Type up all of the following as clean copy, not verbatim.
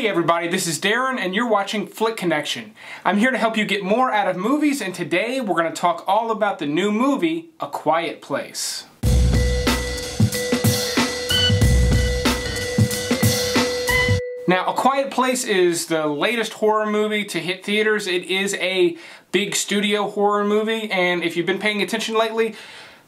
Hey everybody, this is Darren and you're watching Flick Connection. I'm here to help you get more out of movies, and today we're going to talk all about the new movie, A Quiet Place. Now, A Quiet Place is the latest horror movie to hit theaters. It is a big studio horror movie, and if you've been paying attention lately,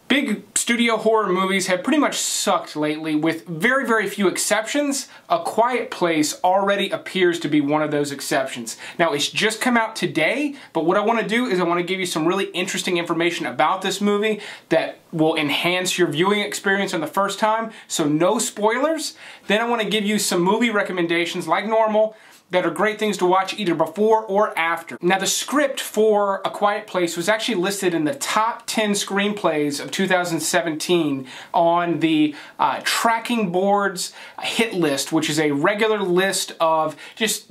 big studio horror movies have pretty much sucked lately, with very, very few exceptions. A Quiet Place already appears to be one of those exceptions. Now, it's just come out today, but what I want to do is I want to give you some really interesting information about this movie that will enhance your viewing experience on the first time, so no spoilers. Then I want to give you some movie recommendations, like normal, that are great things to watch either before or after. Now, the script for A Quiet Place was actually listed in the top 10 screenplays of 2017 on the Tracking Board's hit list, which is a regular list of just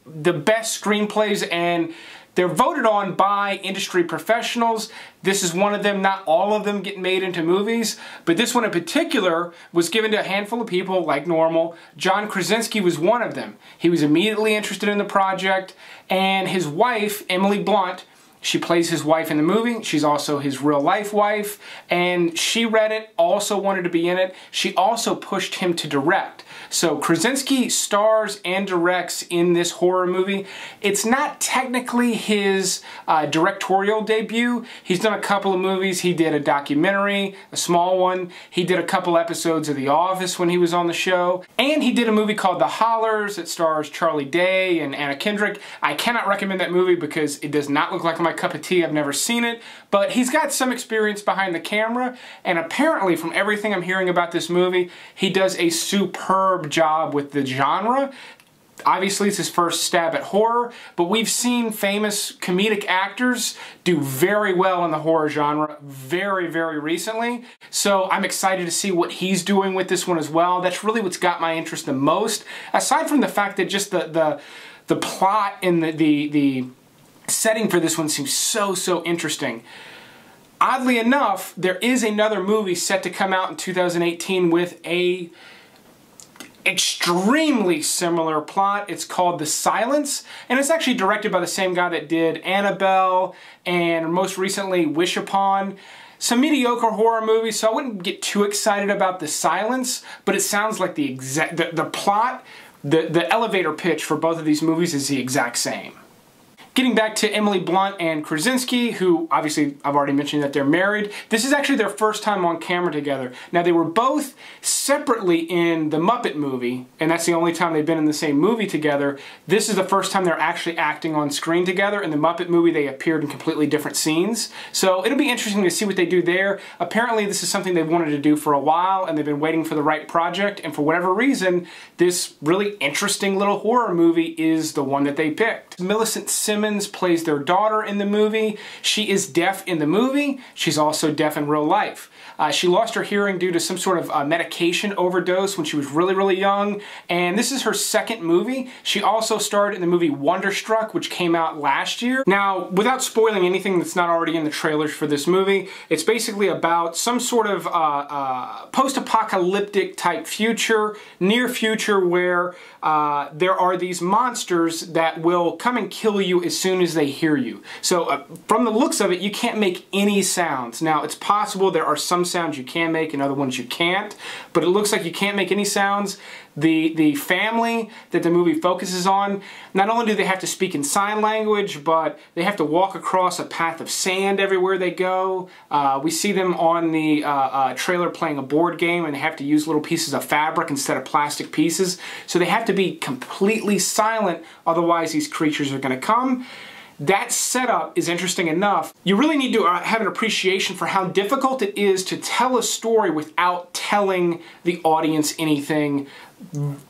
the best screenplays, and they're voted on by industry professionals. This is one of them. Not all of them get made into movies, but this one in particular was given to a handful of people, like normal. John Krasinski was one of them. He was immediately interested in the project, and his wife, Emily Blunt, she plays his wife in the movie. She's also his real-life wife, and she read it, also wanted to be in it. She also pushed him to direct. So Krasinski stars and directs in this horror movie. It's not technically his directorial debut. He's done a couple of movies. He did a documentary, a small one. He did a couple episodes of The Office when he was on the show. And he did a movie called The Hollers that stars Charlie Day and Anna Kendrick. I cannot recommend that movie because it does not look like my cup of tea. I've never seen it, but he's got some experience behind the camera, and apparently from everything I'm hearing about this movie, he does a superb job with the genre. Obviously, it's his first stab at horror, but we've seen famous comedic actors do very well in the horror genre very, very recently. So I'm excited to see what he's doing with this one as well. That's really what's got my interest the most, aside from the fact that just the plot and the setting for this one seems so interesting. Oddly enough, there is another movie set to come out in 2018 with a extremely similar plot. It's called The Silence, and it's actually directed by the same guy that did Annabelle and most recently Wish Upon. Some mediocre horror movies, so I wouldn't get too excited about The Silence, but it sounds like the plot, the elevator pitch for both of these movies is the exact same. Getting back to Emily Blunt and Krasinski, who obviously I've already mentioned that they're married. This is actually their first time on camera together. Now, they were both separately in the Muppet movie, and that's the only time they've been in the same movie together. This is the first time they're actually acting on screen together. In the Muppet movie, they appeared in completely different scenes. So it'll be interesting to see what they do there. Apparently, this is something they've wanted to do for a while, and they've been waiting for the right project, and for whatever reason, this really interesting little horror movie is the one that they picked. Millicent Simmons plays their daughter in the movie. She is deaf in the movie. She's also deaf in real life. She lost her hearing due to some sort of medication overdose when she was really young, and this is her second movie. She also starred in the movie Wonderstruck, which came out last year. Now, without spoiling anything that's not already in the trailers for this movie, it's basically about some sort of post-apocalyptic type future, near future, where there are these monsters that will come and kill you as soon as they hear you. So from the looks of it, you can't make any sounds. Now, it's possible there are some sounds you can make and other ones you can't, but it looks like you can't make any sounds. The family that the movie focuses on, not only do they have to speak in sign language, but they have to walk across a path of sand everywhere they go. We see them on the trailer playing a board game, and they have to use little pieces of fabric instead of plastic pieces. So they have to be completely silent, otherwise these creatures are going to come. That setup is interesting enough. You really need to have an appreciation for how difficult it is to tell a story without telling the audience anything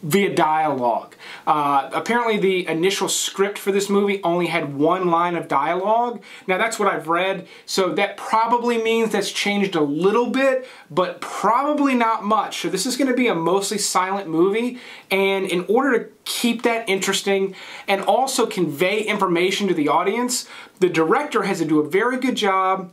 via dialogue. Apparently the initial script for this movie only had one line of dialogue. Now, that's what I've read, so that probably means that's changed a little bit, but probably not much. So this is going to be a mostly silent movie, and in order to keep that interesting and also convey information to the audience, the director has to do a very good job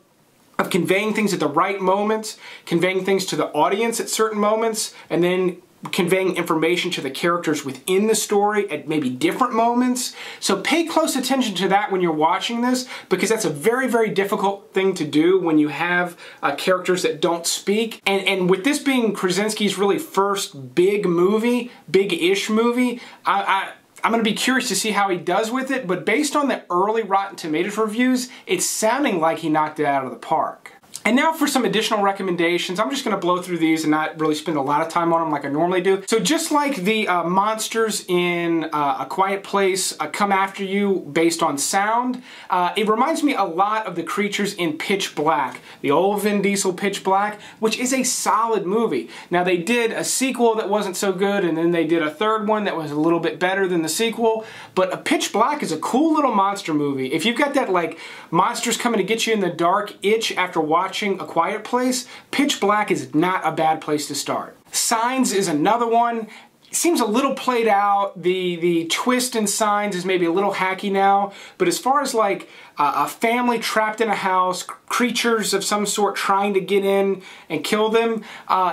of conveying things at the right moments, conveying things to the audience at certain moments, and then conveying information to the characters within the story at maybe different moments. So pay close attention to that when you're watching this, because that's a very, very difficult thing to do when you have characters that don't speak. And with this being Krasinski's really first big movie, big-ish movie, I'm going to be curious to see how he does with it, but based on the early Rotten Tomatoes reviews, it's sounding like he knocked it out of the park. And now for some additional recommendations. I'm just going to blow through these and not really spend a lot of time on them like I normally do. So just like the monsters in A Quiet Place come after you based on sound, it reminds me a lot of the creatures in Pitch Black, the old Vin Diesel Pitch Black, which is a solid movie. Now they did a sequel that wasn't so good, and then they did a third one that was a little bit better than the sequel, but a Pitch Black is a cool little monster movie. If you've got that like monsters coming to get you in the dark itch after watching A Quiet Place, Pitch Black is not a bad place to start. Signs is another one. It seems a little played out. The twist in Signs is maybe a little hacky now, but as far as like a family trapped in a house, creatures of some sort trying to get in and kill them,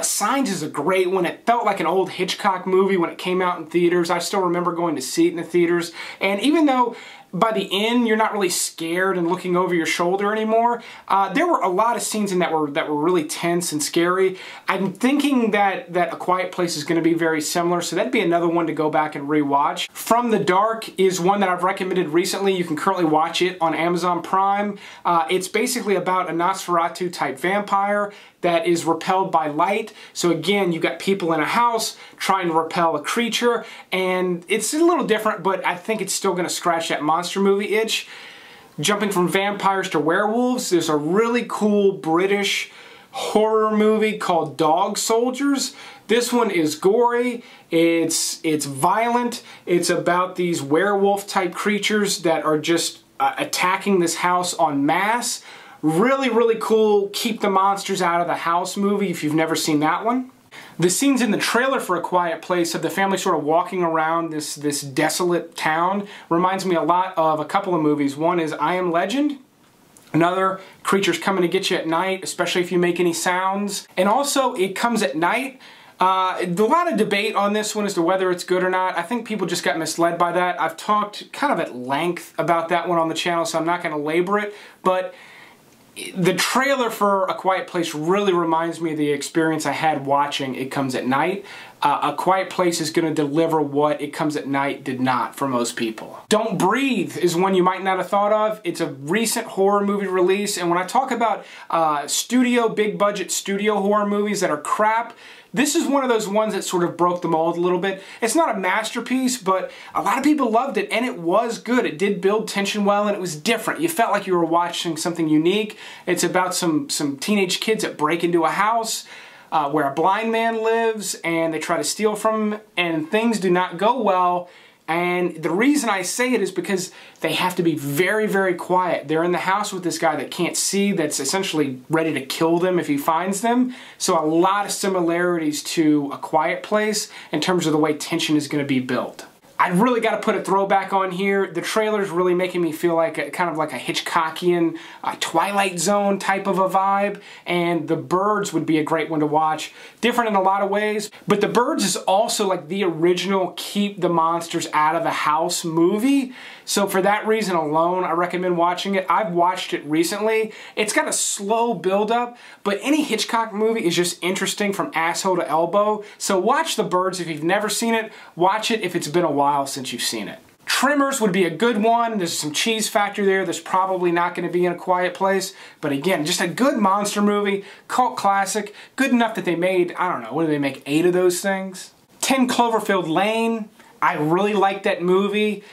Signs is a great one. It felt like an old Hitchcock movie when it came out in theaters. I still remember going to see it in the theaters, and even though by the end you're not really scared and looking over your shoulder anymore, there were a lot of scenes in that were really tense and scary. I'm thinking that A Quiet Place is going to be very similar, so that'd be another one to go back and rewatch. From the Dark is one that I've recommended recently. You can currently watch it on Amazon Prime. It's basically about a Nosferatu type vampire that is repelled by light. So again, you've got people in a house trying to repel a creature, and it's a little different, but I think it's still going to scratch that monster movie itch. Jumping from vampires to werewolves, there's a really cool British horror movie called Dog Soldiers. This one is gory, it's violent, it's about these werewolf type creatures that are just attacking this house en masse. Really, really cool keep the monsters out of the house movie if you've never seen that one. The scenes in the trailer for A Quiet Place of the family sort of walking around this desolate town reminds me a lot of a couple of movies. One is I Am Legend. Another, creatures coming to get you at night, especially if you make any sounds. And also, It Comes at Night. A lot of debate on this one as to whether it's good or not. I think people just got misled by that. I've talked kind of at length about that one on the channel, so I'm not going to labor it. But the trailer for A Quiet Place really reminds me of the experience I had watching It Comes at Night. A Quiet Place is going to deliver what It Comes at Night did not for most people. Don't Breathe is one you might not have thought of. It's a recent horror movie release, and when I talk about big budget studio horror movies that are crap, this is one of those ones that sort of broke the mold a little bit. It's not a masterpiece, but a lot of people loved it, and it was good. It did build tension well, and it was different. You felt like you were watching something unique. It's about some teenage kids that break into a house where a blind man lives, and they try to steal from him, and things do not go well. And the reason I say it is because they have to be very, very quiet. They're in the house with this guy that can't see, that's essentially ready to kill them if he finds them. So a lot of similarities to A Quiet Place in terms of the way tension is going to be built. I really got to put a throwback on here. The trailer's really making me feel like kind of like a Hitchcockian, Twilight Zone type of a vibe, and The Birds would be a great one to watch. Different in a lot of ways, but The Birds is also like the original keep the monsters out of the house movie. So for that reason alone, I recommend watching it. I've watched it recently. It's got a slow build-up, but any Hitchcock movie is just interesting from asshole to elbow. So watch The Birds if you've never seen it. Watch it if it's been a while since you've seen it. Tremors would be a good one. There's some cheese factor there. There's probably not going to be in A Quiet Place. But again, just a good monster movie, cult classic, good enough that they made, I don't know, what did they make, 8 of those things? 10 Cloverfield Lane. I really liked that movie.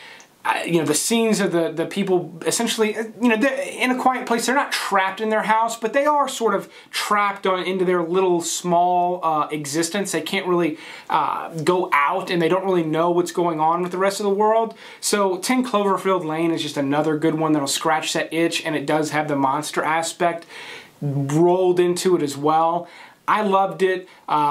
You know, the scenes of the people essentially, you know, in A Quiet Place, they're not trapped in their house, but they are sort of trapped into their little small existence. They can't really go out, and they don't really know what's going on with the rest of the world. So 10 Cloverfield Lane is just another good one that'll scratch that itch, and it does have the monster aspect rolled into it as well. I loved it.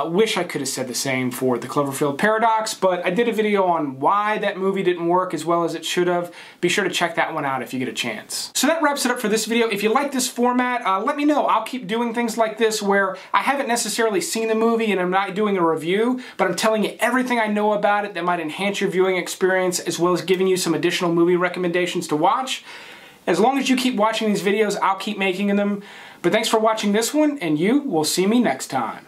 Wish I could have said the same for the Cloverfield Paradox, but I did a video on why that movie didn't work as well as it should have. Be sure to check that one out if you get a chance. So that wraps it up for this video. If you like this format, let me know. I'll keep doing things like this where I haven't necessarily seen the movie and I'm not doing a review, but I'm telling you everything I know about it that might enhance your viewing experience, as well as giving you some additional movie recommendations to watch. As long as you keep watching these videos, I'll keep making them. But thanks for watching this one, and you will see me next time.